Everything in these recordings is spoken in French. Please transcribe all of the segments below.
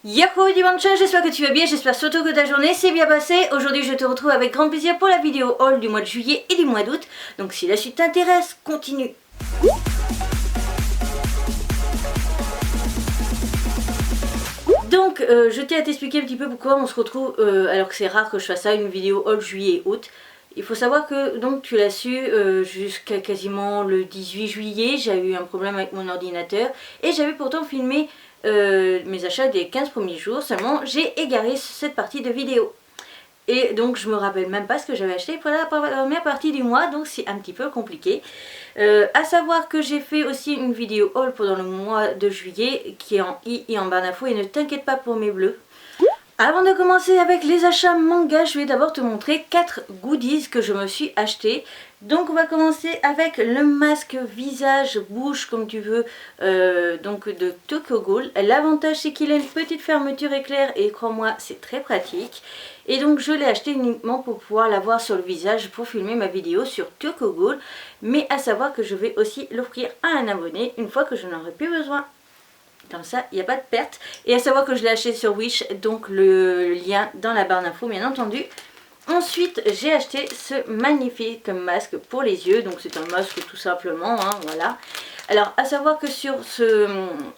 Yahoo Dimanche, j'espère que tu vas bien, j'espère surtout que ta journée s'est bien passée. Aujourd'hui je te retrouve avec grand plaisir pour la vidéo haul du mois de juillet et du mois d'août. Donc si la suite t'intéresse, continue. Donc je tiens à t'expliquer un petit peu pourquoi on se retrouve, alors que c'est rare que je fasse ça, une vidéo haul juillet et août. Il faut savoir que, donc tu l'as su, jusqu'à quasiment le 18 juillet, j'ai eu un problème avec mon ordinateur et j'avais pourtant filmé mes achats des 15 premiers jours, seulement j'ai égaré cette partie de vidéo. Et donc je me rappelle même pas ce que j'avais acheté pour la première partie du mois, donc c'est un petit peu compliqué. À savoir que j'ai fait aussi une vidéo haul pendant le mois de juillet qui est en i et en barre d'infos, et ne t'inquiète pas pour mes bleus. Avant de commencer avec les achats manga, je vais d'abord te montrer 4 goodies que je me suis acheté. Donc on va commencer avec le masque visage, bouche comme tu veux, donc de Tokyo Ghoul. L'avantage c'est qu'il a une petite fermeture éclair et crois-moi c'est très pratique. Et donc je l'ai acheté uniquement pour pouvoir l'avoir sur le visage pour filmer ma vidéo sur Tokyo Ghoul. Mais à savoir que je vais aussi l'offrir à un abonné une fois que je n'en aurai plus besoin. Comme ça, il n'y a pas de perte. Et à savoir que je l'ai acheté sur Wish, donc le lien dans la barre d'infos, bien entendu. Ensuite, j'ai acheté ce magnifique masque pour les yeux. Donc c'est un masque tout simplement, hein, voilà. Alors, à savoir que sur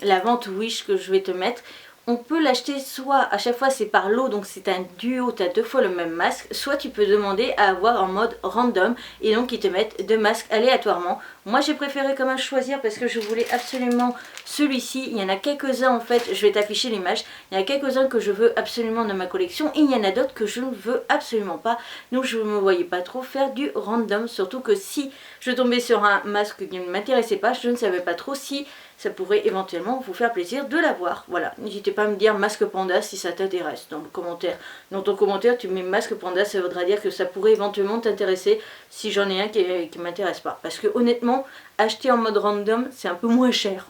la vente Wish que je vais te mettre, on peut l'acheter soit à chaque fois c'est par lot, donc c'est un duo, tu as 2 fois le même masque, soit tu peux demander à avoir en mode random et donc ils te mettent 2 masques aléatoirement. Moi j'ai préféré quand même choisir parce que je voulais absolument celui-ci. Il y en a quelques-uns en fait, je vais t'afficher l'image, il y en a quelques-uns que je veux absolument dans ma collection et il y en a d'autres que je ne veux absolument pas. Donc je ne me voyais pas trop faire du random, surtout que si je tombais sur un masque qui ne m'intéressait pas, je ne savais pas trop si ça pourrait éventuellement vous faire plaisir de l'avoir. Voilà, n'hésitez pas à me dire masque panda si ça t'intéresse dans le commentaire. Dans ton commentaire, tu mets masque panda, ça voudra dire que ça pourrait éventuellement t'intéresser si j'en ai un qui ne m'intéresse pas. Parce que honnêtement, acheter en mode random, c'est un peu moins cher.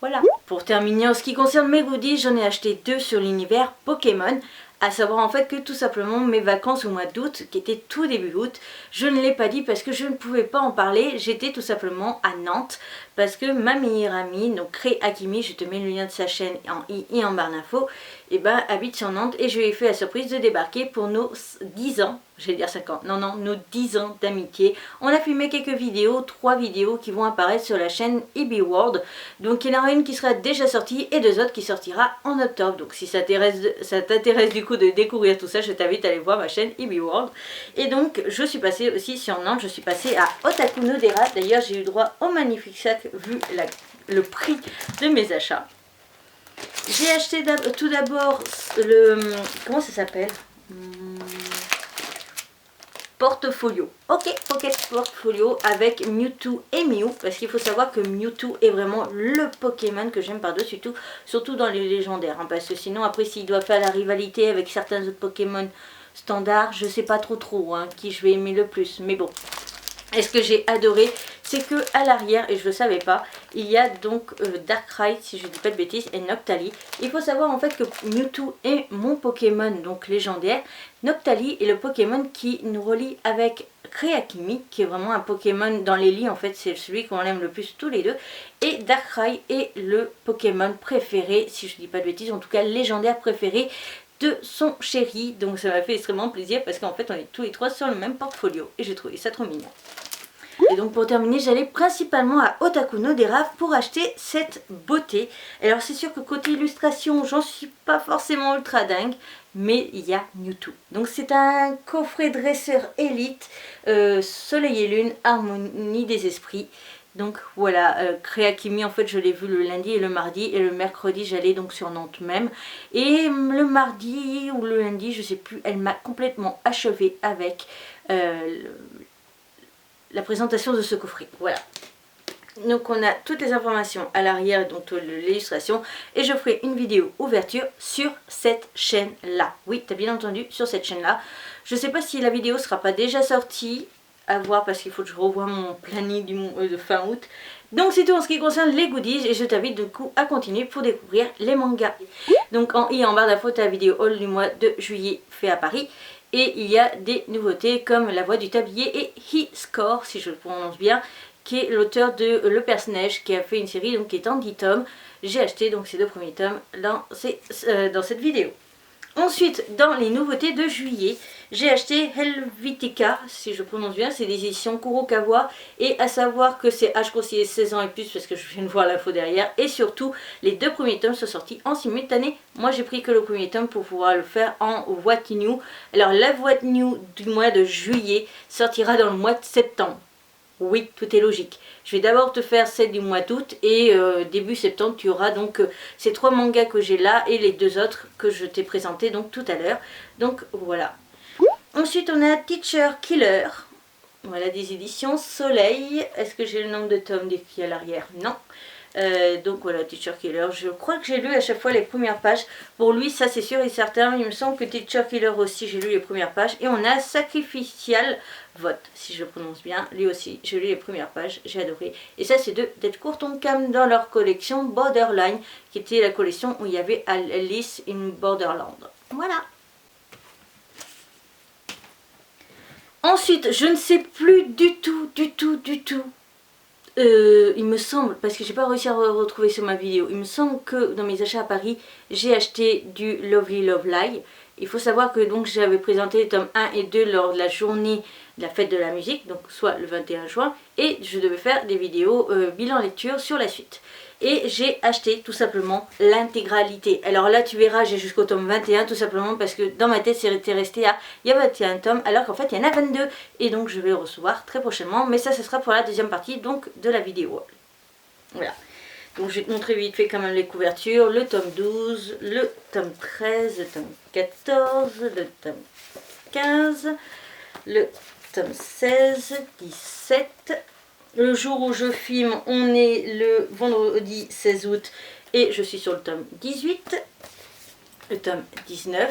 Voilà. Pour terminer, en ce qui concerne mes goodies, j'en ai acheté 2 sur l'univers Pokémon. À savoir en fait que tout simplement mes vacances au mois d'août, qui étaient tout début août, je ne l'ai pas dit parce que je ne pouvais pas en parler. J'étais tout simplement à Nantes parce que ma meilleure amie, donc Cré Akimi, je te mets le lien de sa chaîne en i et en barre d'infos, et ben habite sur Nantes et je lui ai fait la surprise de débarquer pour nos 10 ans, j'allais dire 50, non non, nos 10 ans d'amitié. On a filmé quelques vidéos, 3 vidéos qui vont apparaître sur la chaîne EB World. Donc il y en aura une qui sera déjà sortie et 2 autres qui sortira en octobre. Donc si ça t'intéresse du coup de découvrir tout ça, je t'invite à aller voir ma chaîne EB World. Et donc je suis passée aussi sur Nantes, je suis passée à Otaku no Dera. D'ailleurs j'ai eu droit au magnifique sac vu le prix de mes achats. J'ai acheté tout d'abord le... comment ça s'appelle, portfolio. Ok, Pocket Portfolio avec Mewtwo et Mew. Parce qu'il faut savoir que Mewtwo est vraiment le Pokémon que j'aime par-dessus tout. Surtout dans les légendaires. Hein, parce que sinon, après, s'il doit faire la rivalité avec certains autres Pokémon standards, je sais pas trop hein, qui je vais aimer le plus. Mais bon. Et ce que j'ai adoré, c'est que à l'arrière, et je ne le savais pas, il y a donc Darkrai, si je ne dis pas de bêtises, et Noctali. Il faut savoir en fait que Mewtwo est mon Pokémon donc légendaire. Noctali est le Pokémon qui nous relie avec Cré Akimi, qui est vraiment un Pokémon dans les lits, en fait c'est celui qu'on aime le plus tous les deux. Et Darkrai est le Pokémon préféré, si je ne dis pas de bêtises, en tout cas légendaire préféré de son chéri. Donc ça m'a fait extrêmement plaisir parce qu'en fait on est tous les 3 sur le même portfolio et j'ai trouvé ça trop mignon. Et donc pour terminer, j'allais principalement à Otaku no Dera pour acheter cette beauté. Alors c'est sûr que côté illustration, j'en suis pas forcément ultra dingue, mais il y a Mewtwo. Donc c'est un coffret dresseur élite, soleil et lune, harmonie des esprits. Donc voilà, Cré Akimi en fait je l'ai vu le lundi et le mardi, et le mercredi j'allais donc sur Nantes même. Et le mardi ou le lundi, je sais plus, elle m'a complètement achevé avec la présentation de ce coffret. Voilà. Donc on a toutes les informations à l'arrière, donc l'illustration, et je ferai une vidéo ouverture sur cette chaîne là. Oui, tu as bien entendu, sur cette chaîne là. Je ne sais pas si la vidéo sera pas déjà sortie, à voir parce qu'il faut que je revoie mon planning de fin août. Donc c'est tout en ce qui concerne les goodies et je t'invite du coup à continuer pour découvrir les mangas. Donc en i en barre d'infos, tu as la vidéo haul du mois de juillet fait à Paris. Et il y a des nouveautés comme La Voix du Tablier et He-Score, si je le prononce bien, qui est l'auteur de Le Personnage, qui a fait une série donc, qui est en 10 tomes. j'ai acheté donc ces deux premiers tomes dans cette vidéo. Ensuite, dans les nouveautés de juillet, j'ai acheté Helvetica, si je prononce bien, c'est des éditions Kurokawa, et à savoir que c'est âge conseillé 16 ans et plus, parce que je viens de voir l'info derrière, et surtout, les deux premiers tomes sont sortis en simultané. Moi, j'ai pris que le premier tome pour pouvoir le faire en What New. Alors, la What New du mois de juillet sortira dans le mois de septembre. Oui, tout est logique. Je vais d'abord te faire celle du mois d'août et début septembre, tu auras donc ces trois mangas que j'ai là et les deux autres que je t'ai présentés donc tout à l'heure. Donc voilà. Ensuite, on a Teacher Killer. Voilà, des éditions Soleil. Est-ce que j'ai le nombre de tomes décrits à l'arrière? Non. Donc voilà, Teacher Killer, je crois que j'ai lu à chaque fois les premières pages. Pour lui, ça c'est sûr et certain. Il me semble que Teacher Killer aussi, j'ai lu les premières pages. Et on a Sacrificial Vote, si je prononce bien. Lui aussi, j'ai lu les premières pages, j'ai adoré. Et ça, c'est de Delcourt Tonkam dans leur collection Borderline, qui était la collection où il y avait Alice in Borderland. Voilà. Ensuite, je ne sais plus du tout. Il me semble, parce que j'ai pas réussi à retrouver sur ma vidéo, il me semble que dans mes achats à Paris, j'ai acheté du Lovely Love Lie. Il faut savoir que donc j'avais présenté les tomes 1 et 2 lors de la journée de la fête de la musique, donc soit le 21 juin, et je devais faire des vidéos bilan lecture sur la suite. Et j'ai acheté tout simplement l'intégralité. Alors là tu verras, j'ai jusqu'au tome 21 tout simplement parce que dans ma tête c'était resté à il y a 21 tomes alors qu'en fait il y en a 22. Et donc je vais le recevoir très prochainement, mais ça ce sera pour la deuxième partie donc de la vidéo. Voilà. Donc je vais te montrer vite fait quand même les couvertures, le tome 12, le tome 13, le tome 14, le tome 15, le tome 16, 17. Le jour où je filme, on est le vendredi 16 août et je suis sur le tome 18, le tome 19,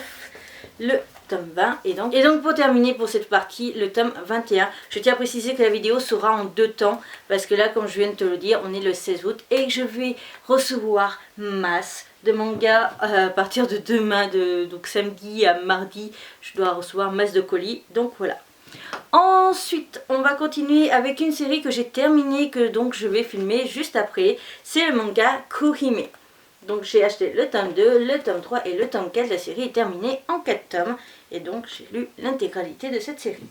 le tome 20 et donc pour terminer pour cette partie, le tome 21. Je tiens à préciser que la vidéo sera en deux temps parce que là, comme je viens de te le dire, on est le 16 août et que je vais recevoir masse de mangas à partir de demain, donc samedi à mardi, je dois recevoir masse de colis, donc voilà. Ensuite, on va continuer avec une série que j'ai terminée, que donc je vais filmer juste après. C'est le manga Kuhime. Donc j'ai acheté le tome 2, le tome 3 et le tome 4. La série est terminée en 4 tomes. Et donc j'ai lu l'intégralité de cette série.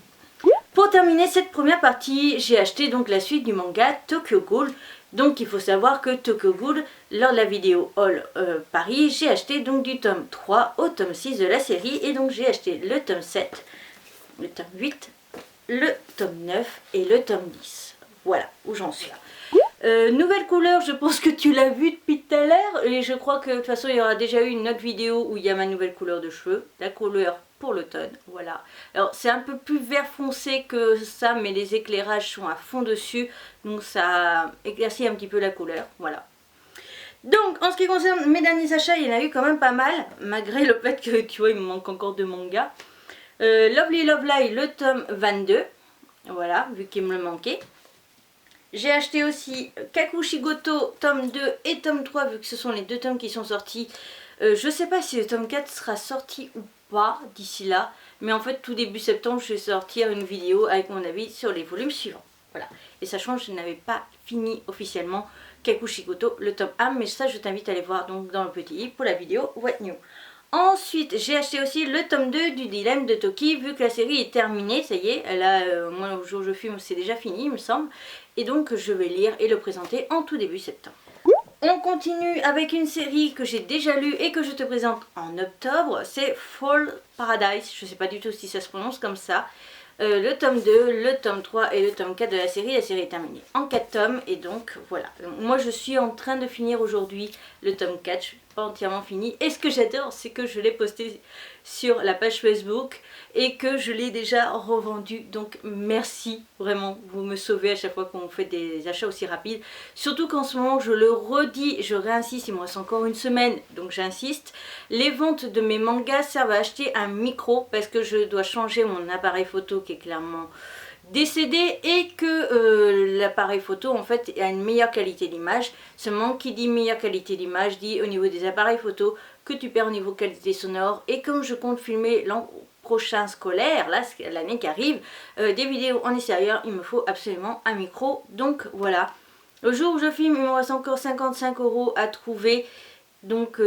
Pour terminer cette première partie, j'ai acheté donc la suite du manga Tokyo Ghoul. Donc il faut savoir que Tokyo Ghoul, lors de la vidéo All Paris, j'ai acheté donc du tome 3 au tome 6 de la série. Et donc j'ai acheté le tome 7, le tome 8, le tome 9 et le tome 10. Voilà où j'en suis. Nouvelle couleur, je pense que tu l'as vu depuis tout à l'heure. Et je crois que de toute façon il y aura déjà eu une autre vidéo où il y a ma nouvelle couleur de cheveux. La couleur pour l'automne, voilà. Alors c'est un peu plus vert foncé que ça, mais les éclairages sont à fond dessus. Donc ça éclaircit un petit peu la couleur, voilà. Donc en ce qui concerne mes derniers achats, il y en a eu quand même pas mal. Malgré le fait que tu vois il me manque encore de mangas. Lovely Love Lie, le tome 22, voilà, vu qu'il me le manquait. J'ai acheté aussi Kakushigoto, tome 2 et tome 3, vu que ce sont les deux tomes qui sont sortis. Je ne sais pas si le tome 4 sera sorti ou pas d'ici là, mais en fait tout début septembre, je vais sortir une vidéo avec mon avis sur les volumes suivants. Voilà, et sachant que je n'avais pas fini officiellement Kakushigoto, le tome 1, mais ça je t'invite à aller voir donc dans le petit livre pour la vidéo What New. Ensuite, j'ai acheté aussi le tome 2 du Dilemme de Toki, vu que la série est terminée, ça y est, là, moi, au jour où je filme, c'est déjà fini, il me semble. Et donc, je vais lire et le présenter en tout début septembre. On continue avec une série que j'ai déjà lue et que je te présente en octobre, c'est Fall Paradise, je ne sais pas du tout si ça se prononce comme ça. Le tome 2, le tome 3 et le tome 4 de la série est terminée en 4 tomes et donc voilà. Moi je suis en train de finir aujourd'hui le tome 4, je suis pas entièrement fini. Et ce que j'adore c'est que je l'ai posté sur la page Facebook et que je l'ai déjà revendu. Donc merci, vraiment, vous me sauvez à chaque fois qu'on fait des achats aussi rapides. Surtout qu'en ce moment, je le redis, je réinsiste, il me reste encore une semaine, donc j'insiste. Les ventes de mes mangas servent à acheter un micro parce que je dois changer mon appareil photo qui est clairement décédé et que l'appareil photo en fait a une meilleure qualité d'image. Seulement qui dit meilleure qualité d'image dit au niveau des appareils photo que tu perds au niveau qualité sonore. Et comme je compte filmer l'an prochain scolaire, là l'année qui arrive, des vidéos en extérieur, il me faut absolument un micro. Donc voilà, Au jour où je filme, il me reste encore 55 € à trouver. Donc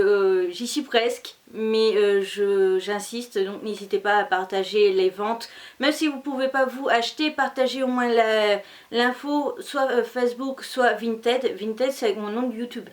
j'y suis presque, mais j'insiste, donc n'hésitez pas à partager les ventes. Même si vous ne pouvez pas vous acheter, partagez au moins l'info, soit Facebook, soit Vinted. Vinted, c'est avec mon nom de YouTube.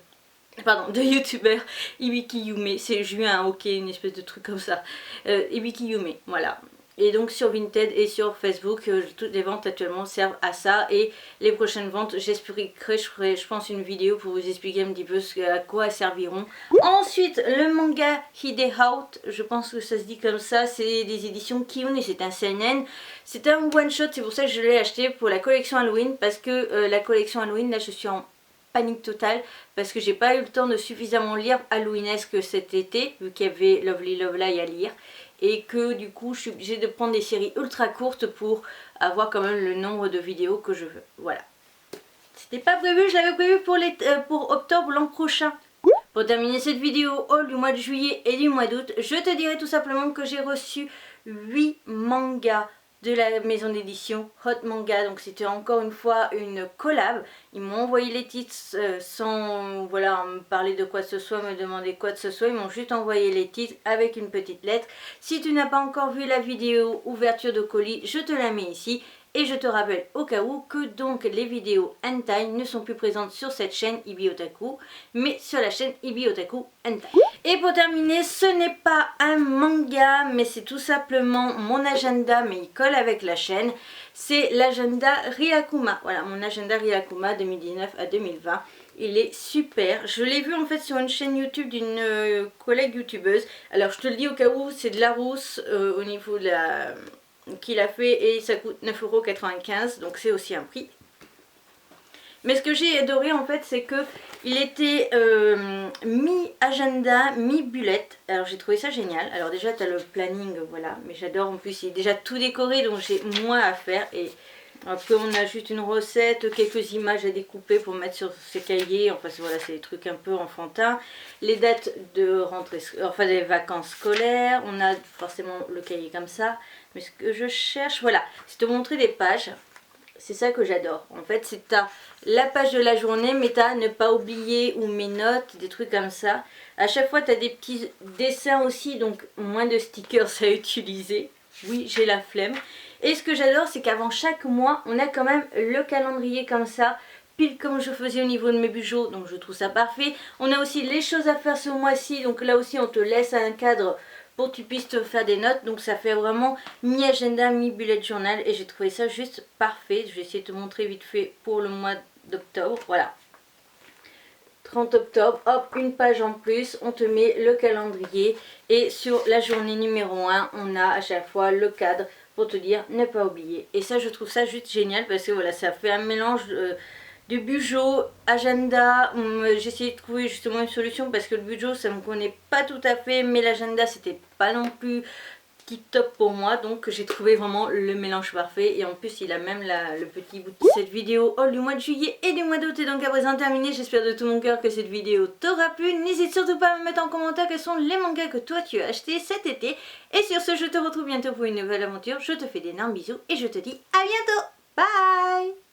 Pardon, de youtubeur, Ibiki Yume, c'est Juin, ok, une espèce de truc comme ça. Ibiki Yume, voilà. Et donc sur Vinted et sur Facebook, toutes les ventes actuellement servent à ça. Et les prochaines ventes, j'expliquerai, je ferai, je pense, une vidéo pour vous expliquer un petit peu à quoi elles serviront. Ensuite, le manga Hideout, je pense que ça se dit comme ça, c'est des éditions Kiyun et c'est un seinen. C'est un one shot, c'est pour ça que je l'ai acheté pour la collection Halloween, parce que la collection Halloween, là je suis en panique totale parce que j'ai pas eu le temps de suffisamment lire Halloweenesque cet été, vu qu'il y avait Lovely Love Lie à lire, et que du coup je suis obligée de prendre des séries ultra courtes pour avoir quand même le nombre de vidéos que je veux. Voilà. C'était pas prévu, je l'avais prévu pour octobre l'an prochain. Pour terminer cette vidéo haul du mois de juillet et du mois d'août, je te dirai tout simplement que j'ai reçu 8 mangas de la maison d'édition Hot Manga. Donc c'était encore une fois une collab. Ils m'ont envoyé les titres sans voilà, me parler de quoi que ce soit, me demander quoi que ce soit. Ils m'ont juste envoyé les titres avec une petite lettre. Si tu n'as pas encore vu la vidéo ouverture de colis, je te la mets ici. Et je te rappelle au cas où que donc les vidéos hentai ne sont plus présentes sur cette chaîne Ibi Otaku, mais sur la chaîne Ibi Otaku Hentai. Et pour terminer, ce n'est pas un manga, mais c'est tout simplement mon agenda, mais il colle avec la chaîne. C'est l'agenda Rilakkuma. Voilà, mon agenda Rilakkuma 2019 à 2020. Il est super. Je l'ai vu en fait sur une chaîne YouTube d'une collègue youtubeuse. Alors je te le dis au cas où, c'est de la rousse au niveau de la... qu'il a fait et ça coûte 9,95 €, donc c'est aussi un prix. Mais ce que j'ai adoré en fait, c'est que il était mi-agenda, mi-bullet. Alors j'ai trouvé ça génial. Alors déjà tu as le planning, voilà, mais j'adore en plus, il est déjà tout décoré donc j'ai moins à faire. Et après on a juste une recette, quelques images à découper pour mettre sur ces cahiers. Enfin voilà, c'est des trucs un peu enfantins. Les dates de rentrée, enfin des vacances scolaires. On a forcément le cahier comme ça. Mais ce que je cherche, voilà, c'est de montrer des pages. C'est ça que j'adore. En fait, c'est la page de la journée, mais t'as ne pas oublier ou mes notes, des trucs comme ça. À chaque fois, tu as des petits dessins aussi, donc moins de stickers à utiliser. Oui, j'ai la flemme. Et ce que j'adore, c'est qu'avant chaque mois, on a quand même le calendrier comme ça, pile comme je faisais au niveau de mes bijoux, donc je trouve ça parfait. On a aussi les choses à faire ce mois-ci, donc là aussi, on te laisse un cadre pour que tu puisses te faire des notes. Donc ça fait vraiment mi-agenda, mi-bullet journal et j'ai trouvé ça juste parfait. Je vais essayer de te montrer vite fait pour le mois d'octobre. Voilà. 30 octobre, hop, une page en plus, on te met le calendrier et sur la journée numéro 1, on a à chaque fois le cadre pour te dire ne pas oublier. Et ça, je trouve ça juste génial parce que voilà, ça fait un mélange de Bujo, agenda. J'ai essayé de trouver justement une solution parce que le Bujo ça me connaît pas tout à fait, mais l'agenda c'était pas non plus tip top pour moi, donc j'ai trouvé vraiment le mélange parfait. Et en plus il a même le petit bout de cette vidéo haul du mois de juillet et du mois d'août est donc à présent terminée. J'espère de tout mon cœur que cette vidéo t'aura plu. N'hésite surtout pas à me mettre en commentaire quels sont les mangas que toi tu as acheté cet été. Et sur ce, je te retrouve bientôt pour une nouvelle aventure. Je te fais d'énormes bisous et je te dis à bientôt. Bye.